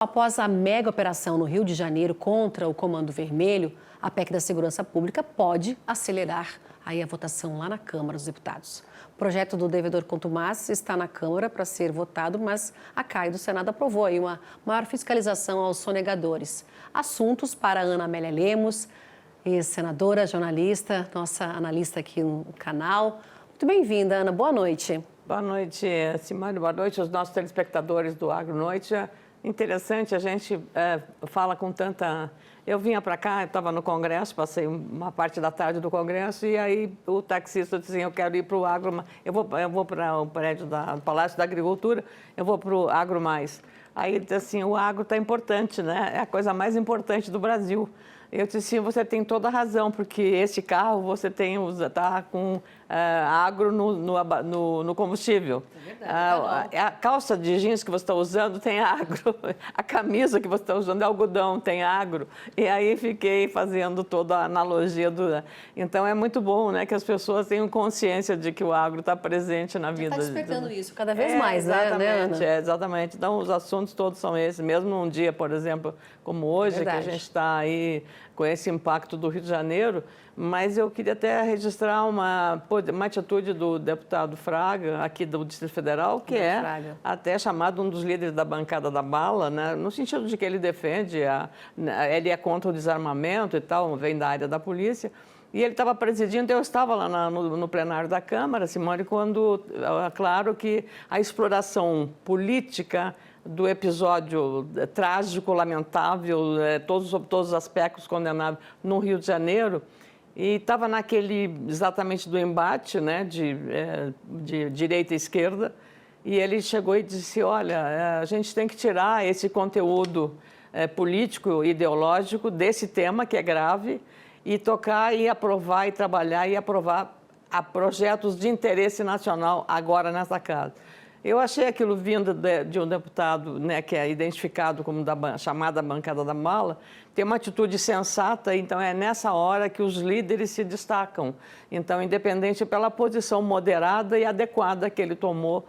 Após a mega operação no Rio de Janeiro contra o Comando Vermelho, a PEC da Segurança Pública pode acelerar aí a votação lá na Câmara dos Deputados. O projeto do devedor contumaz está na Câmara para ser votado, mas a CAI do Senado aprovou aí uma maior fiscalização aos sonegadores. Assuntos para Ana Amélia Lemos, ex-senadora, jornalista, nossa analista aqui no canal. Muito bem-vinda, Ana. Boa noite. Boa noite, Simone. Boa noite aos nossos telespectadores do Agronoite. Interessante, a gente fala com tanta... Eu vinha para cá, estava no Congresso, passei uma parte da tarde do Congresso e aí o taxista disse assim, eu quero ir para o Agro... Eu vou para o prédio do Palácio da Agricultura, eu vou para o Agro Mais. Aí ele disse assim, o agro está importante, né? É a coisa mais importante do Brasil. Eu disse assim, você tem toda a razão, porque esse carro você está com agro no combustível. É verdade, a calça de jeans que você está usando tem agro, a camisa que você está usando é algodão, tem agro. E aí fiquei fazendo toda a analogia do... Então é muito bom, né, que as pessoas tenham consciência de que o agro está presente na vida. Está despertando isso cada vez mais, exatamente, né, Ana? Exatamente. Então os assuntos todos são esses. Mesmo num dia, por exemplo, como hoje, que a gente está aí com esse impacto do Rio de Janeiro, mas eu queria até registrar uma atitude do deputado Fraga, aqui do Distrito Federal, que até chamado um dos líderes da bancada da bala, né, no sentido de que ele defende, ele é contra o desarmamento e tal, vem da área da polícia. E ele estava presidindo, eu estava lá no plenário da Câmara, Simone, quando, claro que a exploração política do episódio trágico, lamentável, todos os aspectos condenáveis no Rio de Janeiro, e estava exatamente do embate, né, de direita e esquerda, e ele chegou e disse, olha, a gente tem que tirar esse conteúdo político, ideológico desse tema que é grave, e tocar e aprovar e trabalhar e aprovar a projetos de interesse nacional agora nessa casa. Eu achei aquilo vindo de um deputado, né, que é identificado como da chamada bancada da bala, tem uma atitude sensata, então é nessa hora que os líderes se destacam. Então, independente pela posição moderada e adequada que ele tomou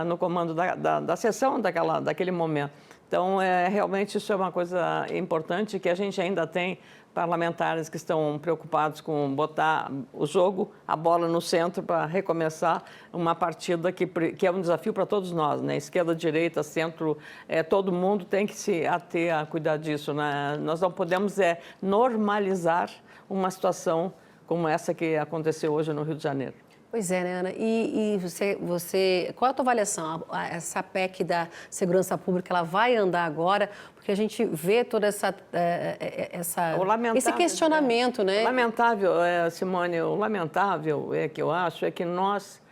no comando da sessão daquele momento. Então, realmente isso é uma coisa importante que a gente ainda tem parlamentares que estão preocupados com botar o jogo, a bola no centro para recomeçar uma partida que é um desafio para todos nós, né? Esquerda, direita, centro, todo mundo tem que se ater a cuidar disso, né? Nós não podemos normalizar uma situação como essa que aconteceu hoje no Rio de Janeiro. Pois é, né, Ana? E você, qual é a tua avaliação? Essa PEC da segurança pública, ela vai andar agora? Porque a gente vê toda esse questionamento, né? Lamentável, Simone, o lamentável que eu acho é que nós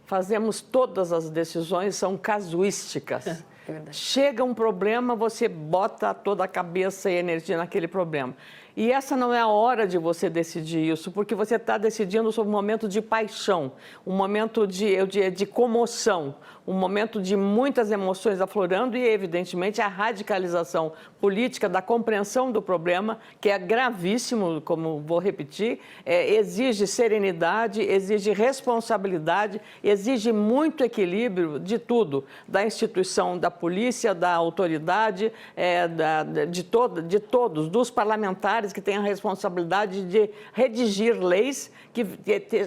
fazemos todas as decisões, são casuísticas. É verdade. Chega um problema, você bota toda a cabeça e energia naquele problema. E essa não é a hora de você decidir isso, porque você está decidindo sobre um momento de paixão, um momento de comoção, um momento de muitas emoções aflorando e, evidentemente, a radicalização política da compreensão do problema, que é gravíssimo, como vou repetir, exige serenidade, exige responsabilidade, exige muito equilíbrio de tudo, da instituição, da polícia, da autoridade, de todos, dos parlamentares, que têm a responsabilidade de redigir leis que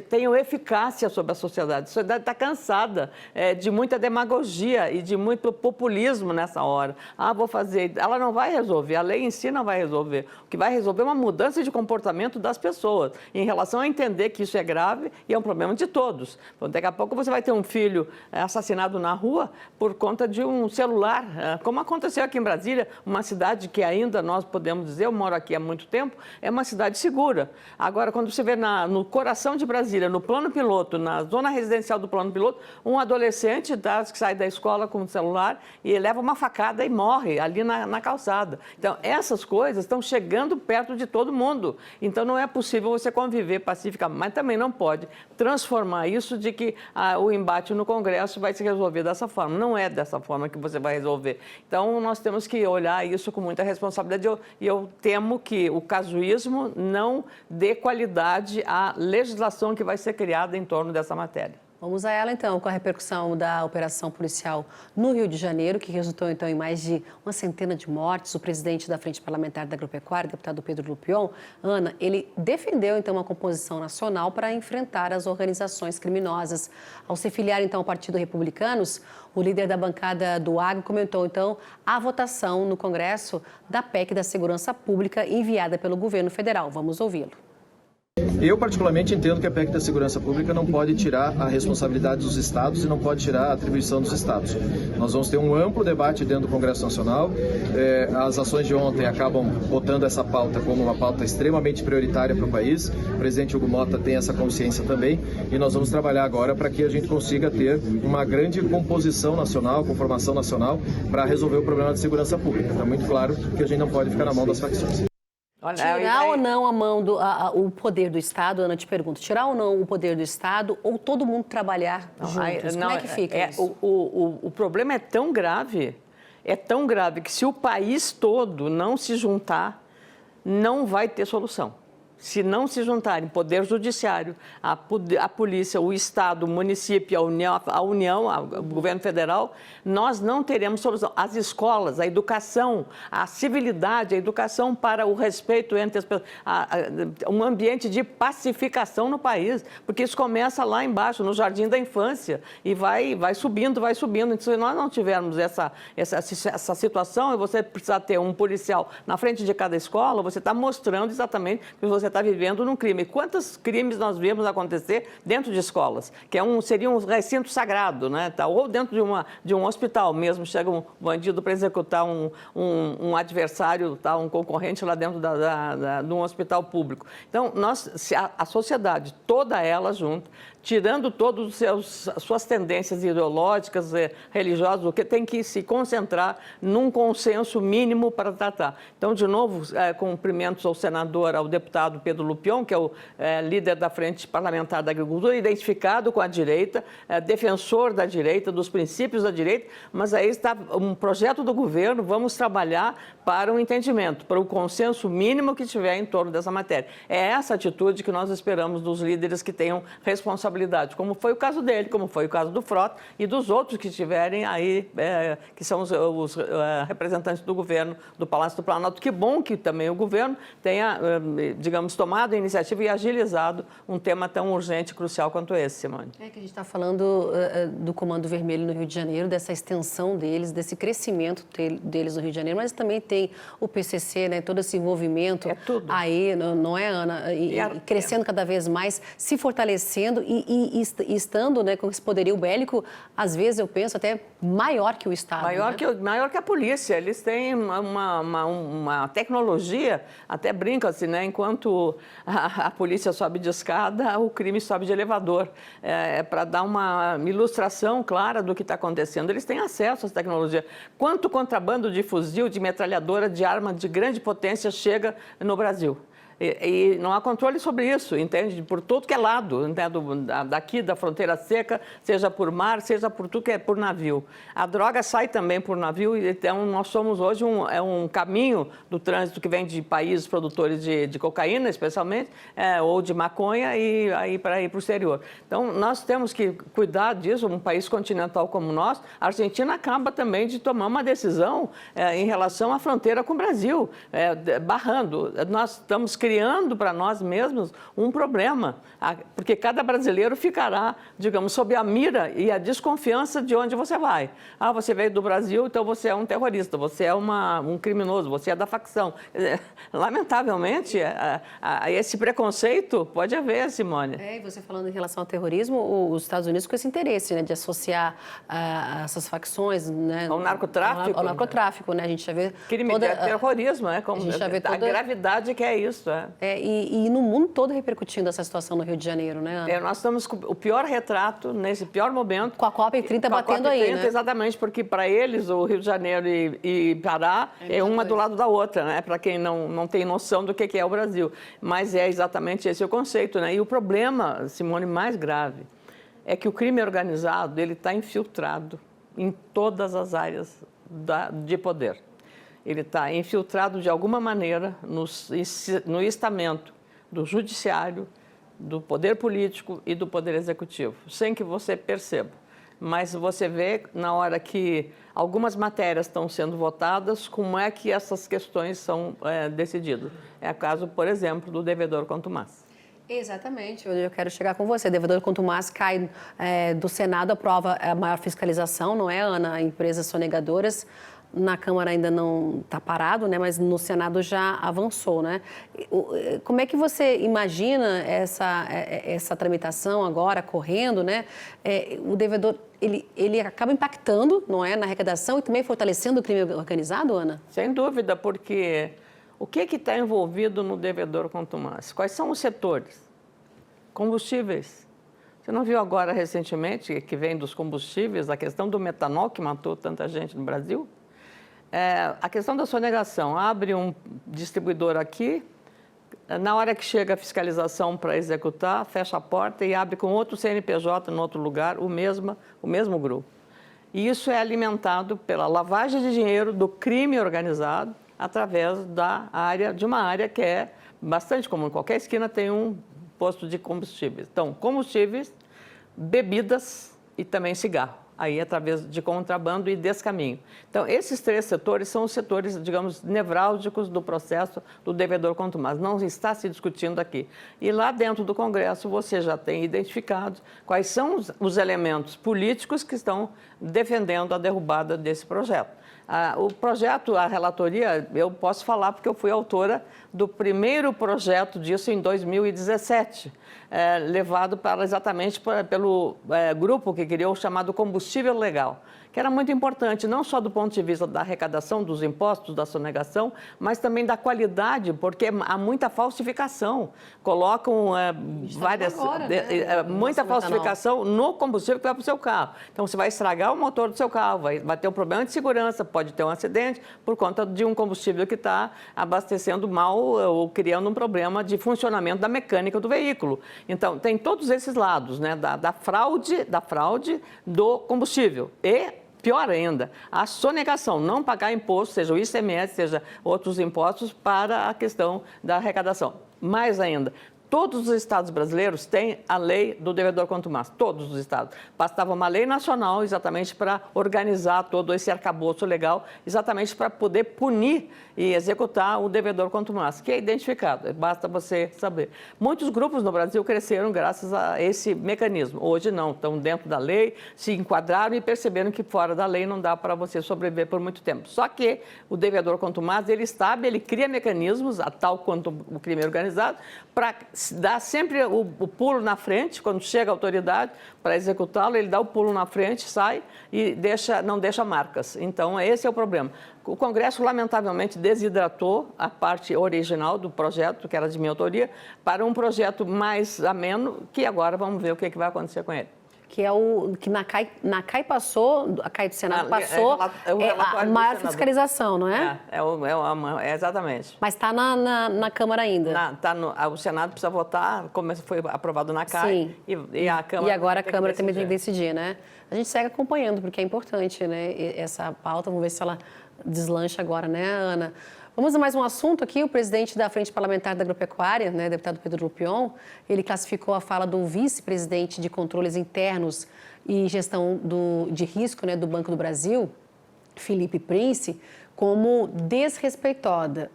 tenham eficácia sobre a sociedade. A sociedade está cansada de muita demagogia e de muito populismo nessa hora. Vou fazer. Ela não vai resolver, a lei em si não vai resolver. O que vai resolver é uma mudança de comportamento das pessoas em relação a entender que isso é grave e é um problema de todos. Então, daqui a pouco você vai ter um filho assassinado na rua por conta de um celular, como aconteceu aqui em Brasília, uma cidade que ainda nós podemos dizer, eu moro aqui há muito tempo, é uma cidade segura. Agora, quando você vê no coração de Brasília, no plano piloto, na zona residencial do plano piloto, um adolescente que sai da escola com o celular e leva uma facada e morre ali na calçada. Então, essas coisas estão chegando perto de todo mundo. Então, não é possível você conviver pacificamente, mas também não pode transformar isso de que o embate no Congresso vai se resolver dessa forma. Não é dessa forma que você vai resolver. Então, nós temos que olhar isso com muita responsabilidade e eu temo que o casuísmo não dê qualidade à legislação que vai ser criada em torno dessa matéria. Vamos a ela, então, com a repercussão da operação policial no Rio de Janeiro, que resultou, então, em mais de uma centena de mortes. O presidente da Frente Parlamentar da Agropecuária, deputado Pedro Lupion, Ana, ele defendeu, então, uma composição nacional para enfrentar as organizações criminosas. Ao se filiar, então, ao Partido Republicanos, o líder da bancada do Agro comentou, então, a votação no Congresso da PEC da Segurança Pública enviada pelo governo federal. Vamos ouvi-lo. Eu, particularmente, entendo que a PEC da Segurança Pública não pode tirar a responsabilidade dos estados e não pode tirar a atribuição dos estados. Nós vamos ter um amplo debate dentro do Congresso Nacional. As ações de ontem acabam botando essa pauta como uma pauta extremamente prioritária para o país. O presidente Hugo Motta tem essa consciência também e nós vamos trabalhar agora para que a gente consiga ter uma grande composição nacional, conformação nacional para resolver o problema de segurança pública. Está muito claro que a gente não pode ficar na mão das facções. Tirar ou não a mão o poder do Estado, Ana, te pergunto, tirar ou não o poder do Estado ou todo mundo trabalhar juntos? Como é que fica isso? O problema é tão grave que se o país todo não se juntar, não vai ter solução. Se não se juntarem Poder Judiciário, a polícia, o Estado, o município, a União, o governo federal, nós não teremos solução. As escolas, a educação, a civilidade, a educação para o respeito entre as pessoas, um ambiente de pacificação no país, porque isso começa lá embaixo, no jardim da infância, e vai subindo, vai subindo. Então, se nós não tivermos essa situação, e você precisar ter um policial na frente de cada escola, você está mostrando exatamente que você está vivendo num crime. Quantos crimes nós vemos acontecer dentro de escolas? Que seria um recinto sagrado, né? Ou dentro de um hospital mesmo, chega um bandido para executar um adversário, um concorrente lá dentro de um hospital público. Então, a sociedade, toda ela junta, tirando todas as suas tendências ideológicas, religiosas, o que tem que se concentrar num consenso mínimo para tratar. Então, de novo, cumprimentos ao senador, ao deputado Pedro Lupion, que é o líder da Frente Parlamentar da Agricultura, identificado com a direita, defensor da direita, dos princípios da direita, mas aí está um projeto do governo, vamos trabalhar para um entendimento, para o consenso mínimo que tiver em torno dessa matéria. É essa atitude que nós esperamos dos líderes que tenham responsabilidade, como foi o caso dele, como foi o caso do Frota e dos outros que estiverem aí, que são os representantes do governo do Palácio do Planalto. Que bom que também o governo tenha, digamos, tomado a iniciativa e agilizado um tema tão urgente e crucial quanto esse, Simone. É que a gente está falando do Comando Vermelho no Rio de Janeiro, dessa extensão deles, desse crescimento deles no Rio de Janeiro, mas também tem o PCC, né, todo esse envolvimento aí, não é, Ana? E crescendo cada vez mais, se fortalecendo e estando, né, com esse poderio bélico, às vezes eu penso até maior que o Estado. Maior que a polícia. Eles têm uma tecnologia, até brinca-se, né? Enquanto a polícia sobe de escada, o crime sobe de elevador. Para dar uma ilustração clara do que está acontecendo. Eles têm acesso a essa tecnologia. Quanto contrabando de fuzil, de metralhadora, de arma de grande potência chega no Brasil? E não há controle sobre isso, entende? Por todo que é lado, entende? Daqui da fronteira seca, seja por mar, seja por tudo que é por navio. A droga sai também por navio, então nós somos hoje um caminho do trânsito que vem de países produtores de cocaína, especialmente, ou de maconha, e aí para ir para o exterior. Então, nós temos que cuidar disso, um país continental como nós. A Argentina acaba também de tomar uma decisão em relação à fronteira com o Brasil, barrando. Nós estamos criando para nós mesmos um problema, porque cada brasileiro ficará, digamos, sob a mira e a desconfiança de onde você vai. Você veio do Brasil, então você é um terrorista, você é um criminoso, você é da facção. Lamentavelmente, esse preconceito pode haver, Simone. E você falando em relação ao terrorismo, os Estados Unidos com esse interesse, né, de associar essas facções, né, ao narcotráfico. Ao narcotráfico, né? A gente já vê crime de terrorismo, né? Como a gravidade que é isso. E no mundo todo repercutindo essa situação no Rio de Janeiro, né, Ana? Nós estamos com o pior retrato, nesse pior momento. Com a COP30 batendo aí, né? Exatamente, porque para eles o Rio de Janeiro e Pará é uma do lado da outra, né? Para quem não tem noção do que é o Brasil. Mas é exatamente esse o conceito, né? E o problema, Simone, mais grave, é que o crime organizado ele está infiltrado em todas as áreas de poder. Ele está infiltrado de alguma maneira no estamento do judiciário, do poder político e do poder executivo, sem que você perceba. Mas você vê, na hora que algumas matérias estão sendo votadas, como é que essas questões são decididas. É o caso, por exemplo, do devedor contumaz. Exatamente, eu quero chegar com você. Devedor contumaz cai do Senado, aprova a maior fiscalização, não é, Ana? Empresas sonegadoras. Na Câmara ainda não está parado, né? Mas no Senado já avançou, né? Como é que você imagina essa tramitação agora correndo, né? O devedor, ele acaba impactando, não é, na arrecadação e também fortalecendo o crime organizado, Ana? Sem dúvida, porque o que está envolvido no devedor contumaz? Quais são os setores? Combustíveis. Você não viu agora recentemente, que vem dos combustíveis, a questão do metanol que matou tanta gente no Brasil? A questão da sonegação, abre um distribuidor aqui, na hora que chega a fiscalização para executar, fecha a porta e abre com outro CNPJ em outro lugar, o mesmo grupo. E isso é alimentado pela lavagem de dinheiro do crime organizado através de uma área que é bastante comum. Qualquer esquina tem um posto de combustíveis. Então, combustíveis, bebidas e também cigarro. Aí através de contrabando e descaminho. Então, esses 3 setores são os setores, digamos, nevrálgicos do processo do devedor contumaz. Não está se discutindo aqui. E lá dentro do Congresso você já tem identificado quais são os elementos políticos que estão defendendo a derrubada desse projeto. O projeto, a relatoria, eu posso falar porque eu fui autora do primeiro projeto disso em 2017, levado exatamente pelo grupo que criou o chamado combustível legal, que era muito importante, não só do ponto de vista da arrecadação dos impostos, da sonegação, mas também da qualidade, porque há muita falsificação. Colocam muita falsificação no combustível que vai para o seu carro. Então, você vai estragar o motor do seu carro, vai ter um problema de segurança, pode ter um acidente por conta de um combustível que está abastecendo mal ou criando um problema de funcionamento da mecânica do veículo. Então, tem todos esses lados, né, da fraude do combustível. E, pior ainda, a sonegação, não pagar imposto, seja o ICMS, seja outros impostos, para a questão da arrecadação. Mais ainda, todos os estados brasileiros têm a lei do devedor contumaz, todos os estados. Bastava uma lei nacional exatamente para organizar todo esse arcabouço legal, exatamente para poder punir e executar o devedor contumaz, que é identificado, basta você saber. Muitos grupos no Brasil cresceram graças a esse mecanismo. Hoje não, estão dentro da lei, se enquadraram e perceberam que fora da lei não dá para você sobreviver por muito tempo. Só que o devedor contumaz, ele cria mecanismos, a tal quanto o crime organizado, para dar sempre o pulo na frente, quando chega a autoridade para executá-lo, ele dá o pulo na frente, sai e não deixa marcas. Então, esse é o problema. O Congresso, lamentavelmente, desidratou a parte original do projeto, que era de minha autoria, para um projeto mais ameno, que agora vamos ver o que vai acontecer com ele. Que é o que na CAI passou, a CAI do Senado passou, a maior fiscalização, não é? Exatamente. Mas está na Câmara ainda. O Senado precisa votar, como foi aprovado na CAI. Sim. E a Câmara. E agora a Câmara também tem que decidir, né? A gente segue acompanhando, porque é importante, né? Essa pauta, vamos ver se ela deslancha agora, né, Ana? Vamos a mais um assunto aqui. O presidente da Frente Parlamentar da Agropecuária, né, deputado Pedro Lupion, ele classificou a fala do vice-presidente de Controles Internos e Gestão de Risco, né, do Banco do Brasil, Felipe Prince, como desrespeitosa,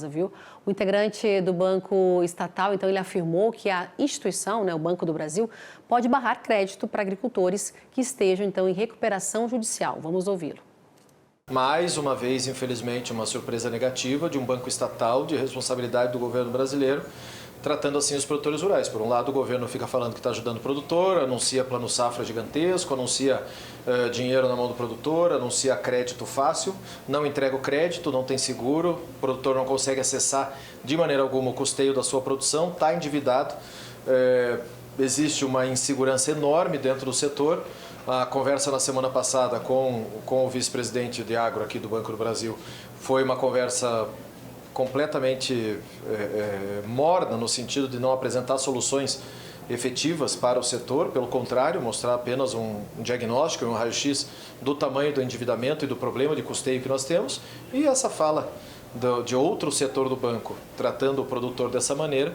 viu? O integrante do Banco Estatal, então, ele afirmou que a instituição, né, o Banco do Brasil, pode barrar crédito para agricultores que estejam, então, em recuperação judicial. Vamos ouvi-lo. Mais uma vez, infelizmente, uma surpresa negativa de um banco estatal de responsabilidade do governo brasileiro, tratando assim os produtores rurais. Por um lado, o governo fica falando que está ajudando o produtor, anuncia plano safra gigantesco, anuncia dinheiro na mão do produtor, anuncia crédito fácil, não entrega o crédito, não tem seguro, o produtor não consegue acessar de maneira alguma o custeio da sua produção, está endividado, existe uma insegurança enorme dentro do setor. A conversa na semana passada com o vice-presidente de agro aqui do Banco do Brasil foi uma conversa completamente morna, no sentido de não apresentar soluções efetivas para o setor, pelo contrário, mostrar apenas um diagnóstico, um raio-x do tamanho do endividamento e do problema de custeio que nós temos. E essa fala de outro setor do banco tratando o produtor dessa maneira.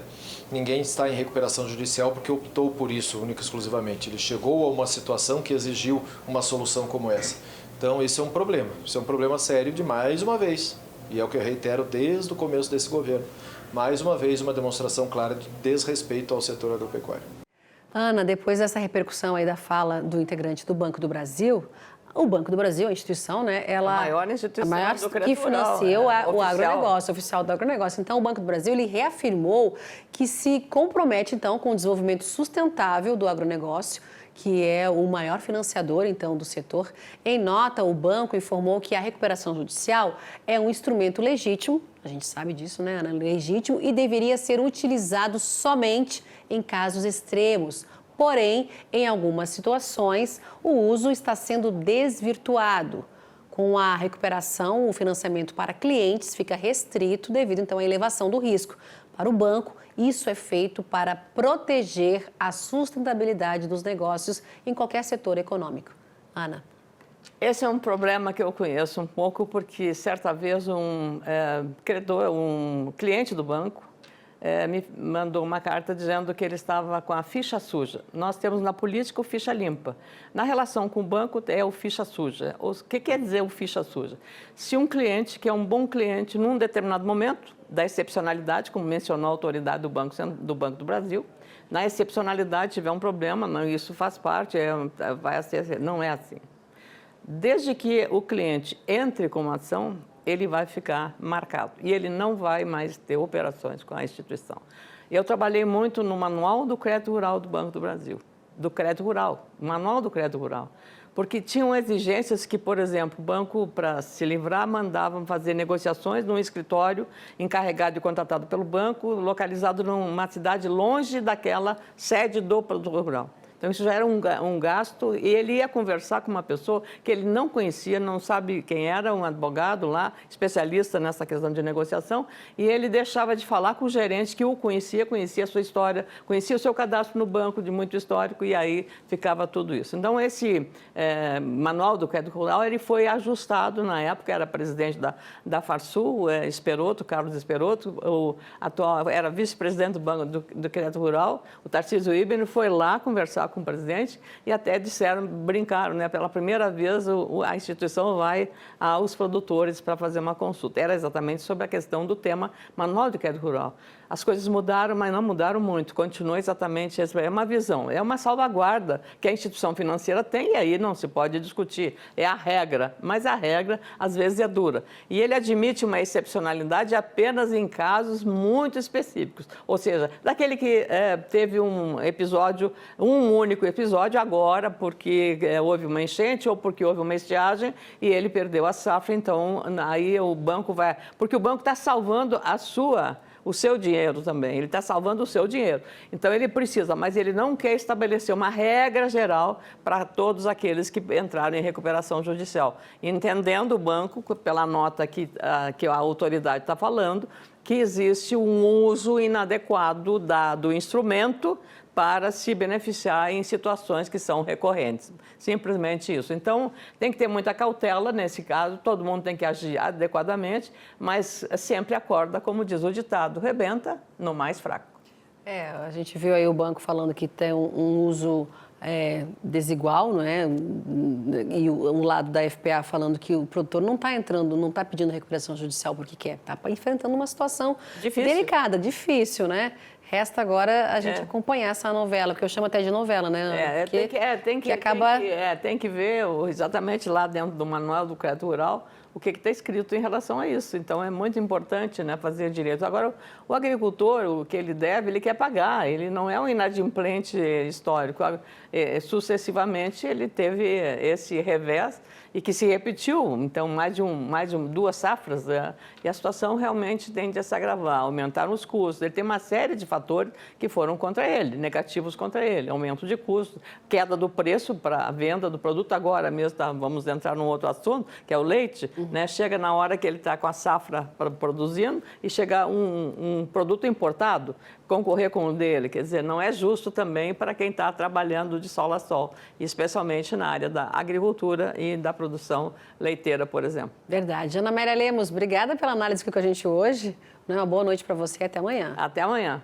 Ninguém está em recuperação judicial porque optou por isso, única e exclusivamente. Ele chegou a uma situação que exigiu uma solução como essa. Então, isso é um problema. Isso é um problema sério de mais uma vez. E é o que eu reitero desde o começo desse governo. Mais uma vez, uma demonstração clara de desrespeito ao setor agropecuário. Ana, depois dessa repercussão aí da fala do integrante do Banco do Brasil, o Banco do Brasil, a instituição, né? Ela, a maior instituição do crédito que financia rural, o agronegócio, oficial do agronegócio. Então, o Banco do Brasil, ele reafirmou que se compromete, então, com o desenvolvimento sustentável do agronegócio, que é o maior financiador, então, do setor. Em nota, o banco informou que a recuperação judicial é um instrumento legítimo, a gente sabe disso, né, Ana? Legítimo, e deveria ser utilizado somente em casos extremos. Porém, em algumas situações, o uso está sendo desvirtuado. Com a recuperação, o financiamento para clientes fica restrito devido, então, à elevação do risco. Para o banco, isso é feito para proteger a sustentabilidade dos negócios em qualquer setor econômico. Ana. Esse é um problema que eu conheço um pouco, porque certa vez um cliente do banco me mandou uma carta dizendo que ele estava com a ficha suja. Nós temos na política o ficha limpa. Na relação com o banco é o ficha suja. O que quer dizer o ficha suja? Se um cliente, que é um bom cliente, num determinado momento da excepcionalidade, como mencionou a autoridade do Banco do Brasil, na excepcionalidade tiver um problema, não, isso faz parte, não é assim. Desde que o cliente entre com uma ação, ele vai ficar marcado e ele não vai mais ter operações com a instituição. Eu trabalhei muito no Manual do Crédito Rural do Banco do Brasil, do Crédito Rural, o Manual do Crédito Rural, porque tinham exigências que, por exemplo, o banco, para se livrar, mandavam fazer negociações num escritório encarregado e contratado pelo banco, localizado numa cidade longe daquela sede do produtor rural. Então, isso já era um gasto e ele ia conversar com uma pessoa que ele não conhecia, não sabe quem era, um advogado lá, especialista nessa questão de negociação, e ele deixava de falar com o gerente que o conhecia a sua história, conhecia o seu cadastro no banco de muito histórico e aí ficava tudo isso. Então, esse manual do crédito rural, ele foi ajustado na época, era presidente da Farsul, Carlos Esperotto, o atual era vice-presidente do Banco do Crédito Rural, o Tarcísio Ibner foi lá conversar com o presidente e até brincaram, né? Pela primeira vez a instituição vai aos produtores para fazer uma consulta. Era exatamente sobre a questão do tema Manual de Crédito Rural. As coisas mudaram, mas não mudaram muito. Continua exatamente essa. É uma visão, é uma salvaguarda que a instituição financeira tem e aí não se pode discutir. É a regra, mas a regra às vezes é dura. E ele admite uma excepcionalidade apenas em casos muito específicos. Ou seja, daquele que teve um único episódio agora porque houve uma enchente ou porque houve uma estiagem e ele perdeu a safra. Então, aí o banco vai... Porque o banco está salvando o seu dinheiro também, ele está salvando o seu dinheiro. Então, ele precisa, mas ele não quer estabelecer uma regra geral para todos aqueles que entraram em recuperação judicial. Entendendo o banco, pela nota que a autoridade está falando, que existe um uso inadequado do instrumento para se beneficiar em situações que são recorrentes. Simplesmente isso. Então, tem que ter muita cautela nesse caso, todo mundo tem que agir adequadamente, mas sempre acorda, como diz o ditado, rebenta no mais fraco. A gente viu aí o banco falando que tem um uso desigual, não é? E o lado da FPA falando que o produtor não está entrando, não está pedindo recuperação judicial porque quer, está enfrentando uma situação delicada, difícil, né? Resta agora a gente acompanhar essa novela, porque eu chamo até de novela, né? Tem que ver exatamente lá dentro do Manual do Crédito Rural o que está escrito em relação a isso. Então, é muito importante, né, fazer direito. Agora, o agricultor, o que ele deve, ele quer pagar. Ele não é um inadimplente histórico. Sucessivamente, ele teve esse revés e que se repetiu. Então, mais de duas safras, né? E a situação realmente tende a se agravar. Aumentaram os custos. Ele tem uma série de fatores que foram contra ele, negativos contra ele. Aumento de custos, queda do preço para a venda do produto. Agora mesmo, vamos entrar num outro assunto, que é o leite. né? Chega na hora que ele está com a safra produzindo e chega um produto importado concorrer com o dele. Quer dizer, não é justo também para quem está trabalhando de sol a sol, especialmente na área da agricultura e da produção leiteira, por exemplo. Verdade. Ana Amélia Lemos, obrigada pela análise aqui com a gente hoje. Uma boa noite para você e até amanhã. Até amanhã.